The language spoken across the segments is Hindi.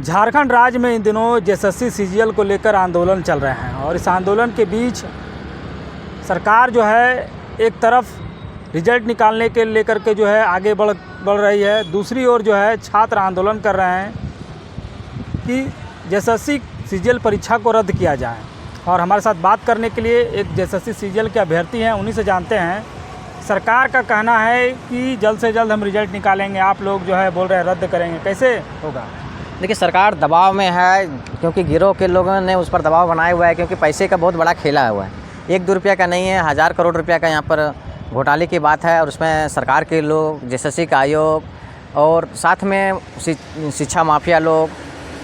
झारखंड राज्य में इन दिनों जेएसएससी सीजीएल को लेकर आंदोलन चल रहे हैं और इस आंदोलन के बीच सरकार जो है एक तरफ रिजल्ट निकालने के लेकर के जो है आगे बढ़ रही है, दूसरी ओर जो है छात्र आंदोलन कर रहे हैं कि जेएसएससी सीजीएल परीक्षा को रद्द किया जाए। और हमारे साथ बात करने के लिए एक जेएसएससी सीजीएल के अभ्यर्थी हैं, उन्हीं से जानते हैं। सरकार का कहना है कि जल्द से जल्द हम रिजल्ट निकालेंगे, आप लोग जो है बोल रहे हैं रद्द करेंगे, कैसे होगा? देखिए, सरकार दबाव में है क्योंकि गिरोह के लोगों ने उस पर दबाव बनाया हुआ है, क्योंकि पैसे का बहुत बड़ा खेला हुआ है। 1-2 रुपया का नहीं है, 1000 करोड़ रुपया का यहाँ पर घोटाले की बात है। और उसमें सरकार के लोग, जेएसएससी का आयोग और साथ में शिक्षा माफिया लोग,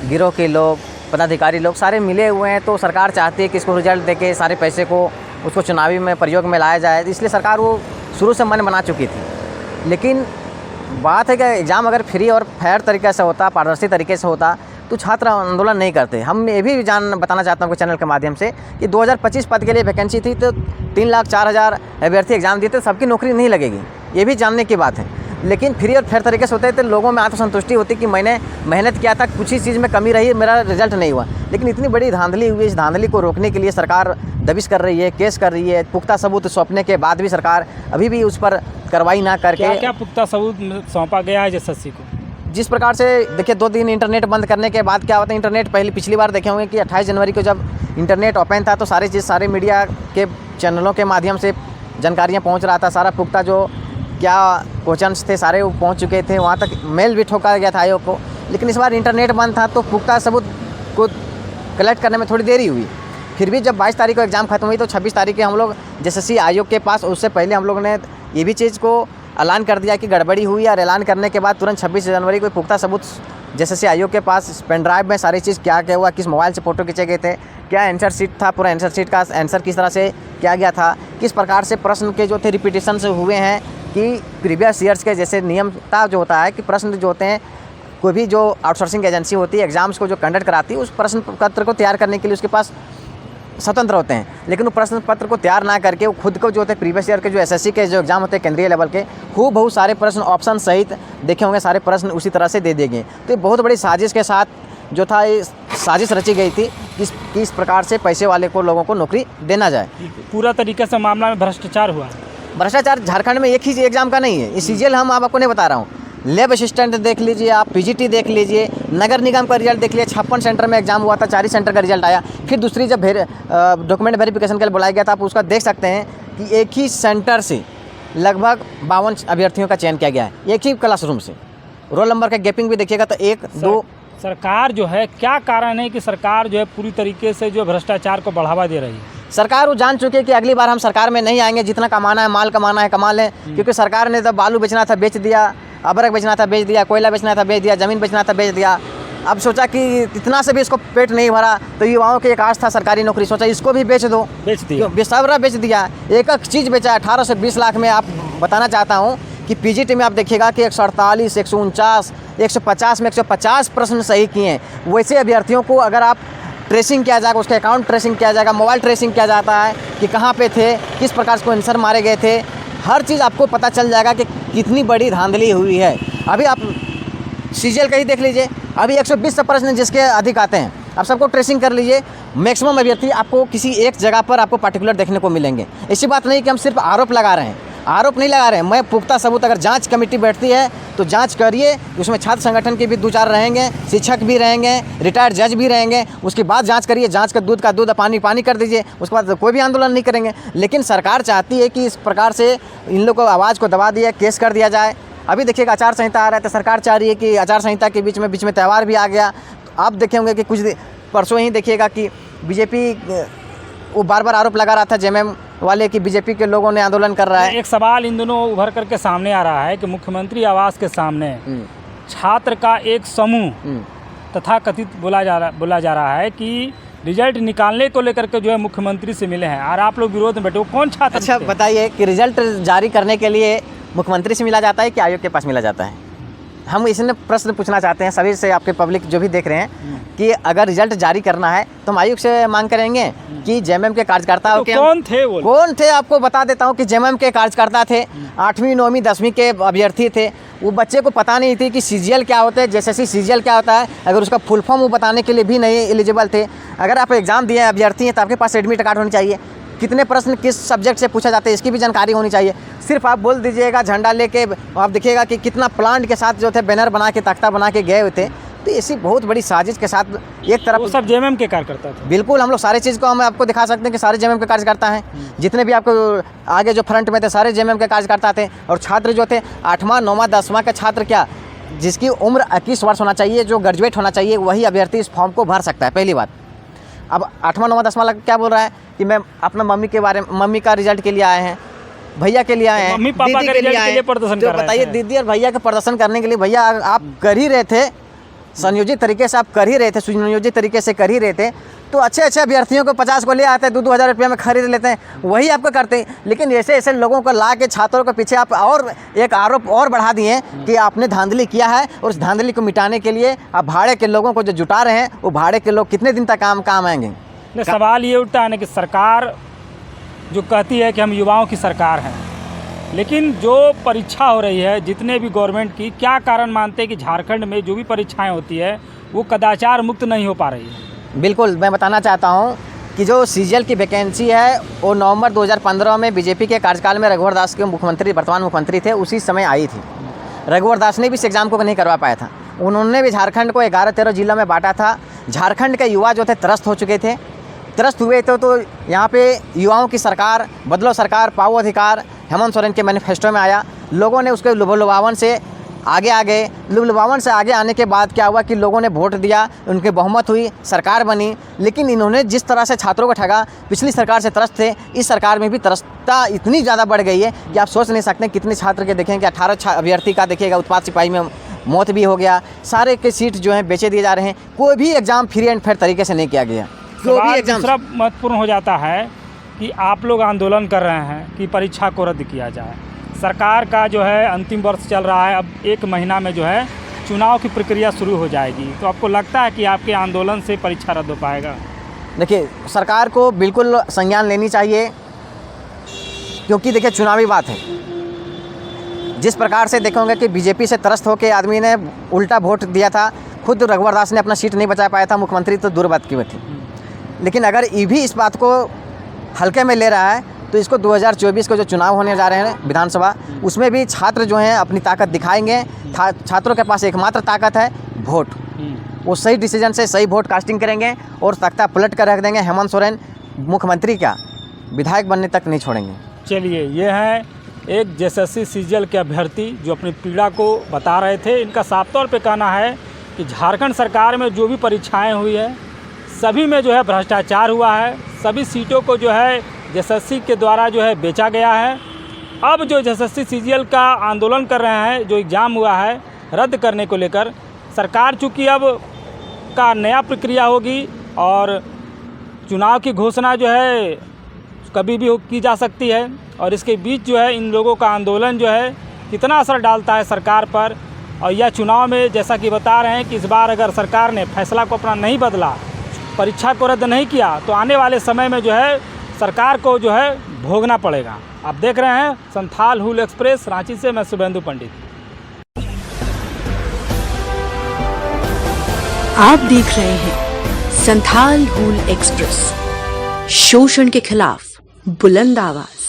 गिरोह के लोग, पदाधिकारी लोग सारे मिले हुए हैं। तो सरकार चाहती है कि इसको रिजल्ट देके सारे पैसे को उसको चुनावी में प्रयोग में लाया जाए, इसलिए सरकार वो शुरू से मन बना चुकी थी। लेकिन बात है कि एग्ज़ाम अगर फ्री और फेयर तरीके से होता, पारदर्शी तरीके से होता, तो छात्र आंदोलन नहीं करते। हम ये भी बताना चाहता हूँ चैनल के माध्यम से कि 2025 पद के लिए वैकेंसी थी, तो 3,04,000 अभ्यर्थी एग्ज़ाम दिए, तो सबकी नौकरी नहीं लगेगी, ये भी जानने की बात है। लेकिन फ्री और फेयर तरीके से होते तो लोगों में आत्मसंतुष्टि होती कि मैंने मेहनत किया था, कुछ ही चीज़ में कमी रही, मेरा रिजल्ट नहीं हुआ। लेकिन इतनी बड़ी धांधली हुई, इस धांधली को रोकने के लिए सरकार दबिश कर रही है, केस कर रही है। पुख्ता सबूत सौंपने के बाद भी सरकार अभी भी उस पर कार्रवाई ना करके। क्या पुख्ता सबूत सौंपा गया है जेएसएससी को? जिस प्रकार से देखिए, 2 दिन इंटरनेट बंद करने के बाद क्या होता है, इंटरनेट पिछली बार देखे होंगे कि 28 जनवरी को जब इंटरनेट ओपन था तो सारे मीडिया के चैनलों के माध्यम से जानकारियाँ पहुँच रहा था। सारा पुख्ता जो क्या क्वेश्चंस थे सारे वो पहुँच चुके थे, वहाँ तक मेल भी ठोका गया था आयोग को। लेकिन इस बार इंटरनेट बंद था तो पुख्ता सबूत को कलेक्ट करने में थोड़ी देरी हुई। फिर भी जब 22 तारीख को एग्ज़ाम खत्म हुई तो 26 तारीख के हम लोग जेएसएससी आयोग के पास, उससे पहले हम लोगों ने ये भी चीज़ को ऐलान कर दिया कि गड़बड़ी हुई, और ऐलान करने के बाद तुरंत 26 जनवरी को पुख्ता सबूत जेएसएससी आयोग के पास पेन ड्राइव में सारी चीज़ क्या हुआ, किस मोबाइल से फ़ोटो खींचे गए थे, क्या आंसर शीट था, पूरा आंसर शीट का आंसर किस तरह से किया गया था, किस प्रकार से प्रश्न के जो थे रिपीटेशन से हुए हैं, कि प्रीवियस ईयर्स के जैसे नियमता जो होता है कि प्रश्न जो होते हैं, कोई भी जो आउटसोर्सिंग एजेंसी होती है एग्ज़ाम्स को जो कंडक्ट कराती है, उस प्रश्न पत्र को तैयार करने के लिए उसके पास स्वतंत्र होते हैं। लेकिन वो प्रश्न पत्र को तैयार ना करके वो खुद को जो होते हैं प्रीवियस ईयर के जो एसएससी के जो एग्ज़ाम होते हैं केंद्रीय लेवल के, खूब बहुत सारे प्रश्न ऑप्शन सहित देखे होंगे, सारे प्रश्न उसी तरह से दे दिए गए। तो ये बहुत बड़ी साजिश के साथ जो था, ये साजिश रची गई थी कि इस प्रकार से पैसे वाले को लोगों को नौकरी देना जाए। पूरा तरीके से मामला में भ्रष्टाचार हुआ। भ्रष्टाचार झारखंड में एक ही एग्ज़ाम का नहीं है, ये सीजीएल हम आपको नहीं बता रहा हूँ। लैब असिस्टेंट देख लीजिए आप, पीजीटी देख लीजिए, नगर निगम का रिजल्ट देख लीजिए। 56 सेंटर में एग्जाम हुआ था, 4 ही सेंटर का रिजल्ट आया। फिर दूसरी जब डॉक्यूमेंट वेरिफिकेशन के लिए बुलाया गया था, आप उसका देख सकते हैं कि एक ही सेंटर से लगभग 52 अभ्यर्थियों का चयन किया गया है, एक ही क्लासरूम से। रोल नंबर का गैपिंग भी देखिएगा तो 1-2। सरकार जो है, क्या कारण है कि सरकार जो है पूरी तरीके से जो भ्रष्टाचार को बढ़ावा दे रही है? सरकार वो जान चुकी है कि अगली बार हम सरकार में नहीं आएंगे, जितना कमाना है, माल कमाना है कमा लें। क्योंकि सरकार ने तो बालू बेचना था बेच दिया, अबरक बेचना था बेच दिया, कोयला बेचना था बेच दिया, ज़मीन बेचना था बेच दिया। अब सोचा कि इतना से भी इसको पेट नहीं भरा तो युवाओं की एक आश था सरकारी नौकरी, सोचा इसको भी बेच दो, बेच दिया, बेसब्रा बेच दिया। एक चीज़ बेचा 18 से 20 लाख में। आप बताना चाहता हूँ कि पीजीटी में आप देखिएगा कि 148, 149, 150 में 150 प्रश्न सही किए हैं। वैसे अभ्यर्थियों को अगर आप ट्रेसिंग किया जाएगा, उसका अकाउंट ट्रेसिंग किया जाएगा, मोबाइल ट्रेसिंग किया जाता है कि कहाँ पे थे, किस प्रकार से आंसर मारे गए थे, हर चीज़ आपको पता चल जाएगा कि कितनी बड़ी धांधली हुई है। अभी आप सीजीएल का ही देख लीजिए, अभी 120 प्रश्न जिसके अधिक आते हैं, आप सबको ट्रेसिंग कर लीजिए। मैक्सिमम अभ्यर्थी आपको किसी एक जगह पर आपको पर्टिकुलर देखने को मिलेंगे। ऐसी बात नहीं कि हम सिर्फ आरोप लगा रहे हैं, आरोप नहीं लगा रहे हैं। मैं पुख्ता सबूत, अगर जांच कमेटी बैठती है तो जांच करिए, उसमें छात्र संगठन के भी 2-4 रहेंगे, शिक्षक भी रहेंगे, रिटायर्ड जज भी रहेंगे, उसके बाद जांच करिए। जांच का दूध पानी कर दीजिए, उसके बाद कोई भी आंदोलन नहीं करेंगे। लेकिन सरकार चाहती है कि इस प्रकार से इन लोगों को आवाज़ को दबा दिया, केस कर दिया जाए। अभी देखिएगा आचार संहिता आ रहा है तो सरकार चाह रही है कि आचार संहिता के बीच में त्यौहार भी आ गया। तो आप देखे होंगे कि कुछ परसों ही देखिएगा कि बीजेपी वो बार आरोप लगा रहा था जेएमएम वाले कि बीजेपी के लोगों ने आंदोलन कर रहा है। एक सवाल इन दिनों उभर करके सामने आ रहा है कि मुख्यमंत्री आवास के सामने छात्र का एक समूह तथा कथित बोला जा रहा है कि रिजल्ट निकालने को लेकर के जो है मुख्यमंत्री से मिले हैं, और आप लोग विरोध में बैठे हो। कौन छात्र? अच्छा बताइए कि रिजल्ट जारी करने के लिए मुख्यमंत्री से मिला जाता है कि आयोग के पास मिला जाता है? हम इसने प्रश्न पूछना चाहते हैं सभी से, आपके पब्लिक जो भी देख रहे हैं, कि अगर रिजल्ट जारी करना है तो हम आयोग से मांग करेंगे कि जेएमएम के कार्यकर्ता तो कौन थे आपको बता देता हूँ कि जेएमएम के कार्यकर्ता थे, 8वीं 9वीं 10वीं के अभ्यर्थी थे। वो बच्चे को पता नहीं थी कि सीजीएल क्या होता है, जेएसएससी सीजीएल क्या होता है, अगर उसका फुल फॉर्म वो बताने के लिए भी नहीं एलिजिबल थे। अगर आप एग्ज़ाम दिए अभ्यर्थी हैं तो आपके पास एडमिट कार्ड होनी चाहिए, कितने प्रश्न किस सब्जेक्ट से पूछा जाता है इसकी भी जानकारी होनी चाहिए। सिर्फ आप बोल दीजिएगा झंडा लेके, आप देखिएगा कि कितना प्लांट के साथ जो थे बैनर बना के तख्ता बना के गए हुए थे। तो ऐसी बहुत बड़ी साजिश के साथ एक तरफ सब जेएमएम के कार्यकर्ता थे। बिल्कुल, हम लोग सारी चीज़ को हम आपको दिखा सकते हैं कि सारे जेएमएम के कार्यकर्ता हैं। जितने भी आपको आगे जो फ्रंट में थे सारे जेएमएम के कार्यकर्ता थे। और छात्र जो थे 8वां 9वां 10वां के छात्र, क्या जिसकी उम्र 21 वर्ष होना चाहिए, जो ग्रेजुएट होना चाहिए, वही अभ्यर्थी इस फॉर्म को भर सकता है। पहली बात। अब 8वां 9वां 10वां क्या बोल रहा है कि मैं अपना मम्मी का रिजल्ट के लिए आए हैं, भैया के लिए आए हैं, मम्मी पापा के रिजल्ट के लिए प्रदर्शन कर रहे हैं। बताइए, दीदी और भैया के प्रदर्शन करने के लिए, भैया आप कर ही रहे थे, संयोजित तरीके से आप कर ही रहे थे, सुनियोजित तरीके से कर ही रहे थे, तो अच्छे अभ्यर्थियों को 50 को ले आते हैं, 2-2 हज़ार रुपये में खरीद लेते हैं, वही आपको करते हैं। लेकिन ऐसे लोगों को ला के छात्रों के पीछे आप और एक आरोप और बढ़ा दिए कि आपने धांधली किया है, और उस धांधली को मिटाने के लिए आप भाड़े के लोगों को जो जुटा रहे हैं, वो भाड़े के लोग कितने दिन तक काम आएंगे। सवाल ये उठता है ना कि सरकार जो कहती है कि हम युवाओं की सरकार हैं, लेकिन जो परीक्षा हो रही है जितने भी गवर्नमेंट की, क्या कारण मानते हैं कि झारखंड में जो भी परीक्षाएं होती है वो कदाचार मुक्त नहीं हो पा रही है? बिल्कुल, मैं बताना चाहता हूं कि जो सीजीएल की वैकेंसी है वो नवंबर 2015 में बीजेपी के कार्यकाल में रघुवर दास के मुख्यमंत्री, वर्तमान मुख्यमंत्री थे, उसी समय आई थी। रघुवर दास ने भी इस एग्ज़ाम को नहीं करवा पाया था। उन्होंने भी झारखंड को 11-13 जिलों में बांटा था। झारखंड के युवा जो थे त्रस्त हो चुके थे, त्रस्त हुए थे। तो यहाँ पे युवाओं की सरकार, बदलो सरकार, पाओ अधिकार, हेमंत सोरेन के मैनिफेस्टो में आया। लोगों ने उसके लुभावन से आगे आ गए। लुभावन से आगे आने के बाद क्या हुआ कि लोगों ने वोट दिया, उनकी बहुमत हुई, सरकार बनी। लेकिन इन्होंने जिस तरह से छात्रों को ठगा, पिछली सरकार से त्रस्त थे, इस सरकार में भी त्रस्तता इतनी ज़्यादा बढ़ गई है कि आप सोच नहीं सकते कितने छात्र के देखेंगे। 18 अभ्यर्थी का देखिएगा उत्पाद सिपाही में मौत भी हो गया। सारे के सीट जो हैं बेचे दिए जा रहे हैं। कोई भी एग्ज़ाम फ्री एंड फेयर तरीके से नहीं किया गया। दूसरा महत्वपूर्ण हो जाता है कि आप लोग आंदोलन कर रहे हैं कि परीक्षा को रद्द किया जाए। सरकार का जो है अंतिम वर्ष चल रहा है, अब 1 महीना में जो है चुनाव की प्रक्रिया शुरू हो जाएगी, तो आपको लगता है कि आपके आंदोलन से परीक्षा रद्द हो पाएगा? देखिए, सरकार को बिल्कुल संज्ञान लेनी चाहिए, क्योंकि देखिए चुनावी बात है। जिस प्रकार से देखेंगे कि बीजेपी से त्रस्त होकर आदमी ने उल्टा वोट दिया था, खुद रघुवर दास ने अपना सीट नहीं बचा पाया था, मुख्यमंत्री तो दूर बात की बात थी। लेकिन अगर ये भी इस बात को हल्के में ले रहा है, तो इसको 2024 को जो चुनाव होने जा रहे हैं विधानसभा, उसमें भी छात्र जो हैं अपनी ताकत दिखाएंगे। छात्रों के पास एकमात्र ताकत है वोट। वो सही डिसीजन से सही वोट कास्टिंग करेंगे और तख्ता पलट कर रख देंगे। हेमंत सोरेन मुख्यमंत्री क्या, विधायक बनने तक नहीं छोड़ेंगे। चलिए, ये हैं एक जेएसएससी सीजीएल के अभ्यर्थी जो अपनी पीड़ा को बता रहे थे। इनका साफ तौर पे कहना है कि झारखंड सरकार में जो भी परीक्षाएं हुई है, सभी में जो है भ्रष्टाचार हुआ है। सभी सीटों को जो है जेएसएससी के द्वारा जो है बेचा गया है। अब जो जेएसएससी सीजीएल का आंदोलन कर रहे हैं, जो एग्ज़ाम हुआ है रद्द करने को लेकर, सरकार चूँकि अब का नया प्रक्रिया होगी और चुनाव की घोषणा जो है कभी भी की जा सकती है, और इसके बीच जो है इन लोगों का आंदोलन जो है कितना असर डालता है सरकार पर। और यह चुनाव में जैसा कि बता रहे हैं कि इस बार अगर सरकार ने फैसला को अपना नहीं बदला, परीक्षा को रद्द नहीं किया, तो आने वाले समय में जो है सरकार को जो है भोगना पड़ेगा। आप देख रहे हैं संथाल हुल एक्सप्रेस, रांची से मैं शुभेंदु पंडित। आप देख रहे हैं संथाल हुल एक्सप्रेस, शोषण के खिलाफ बुलंद आवाज।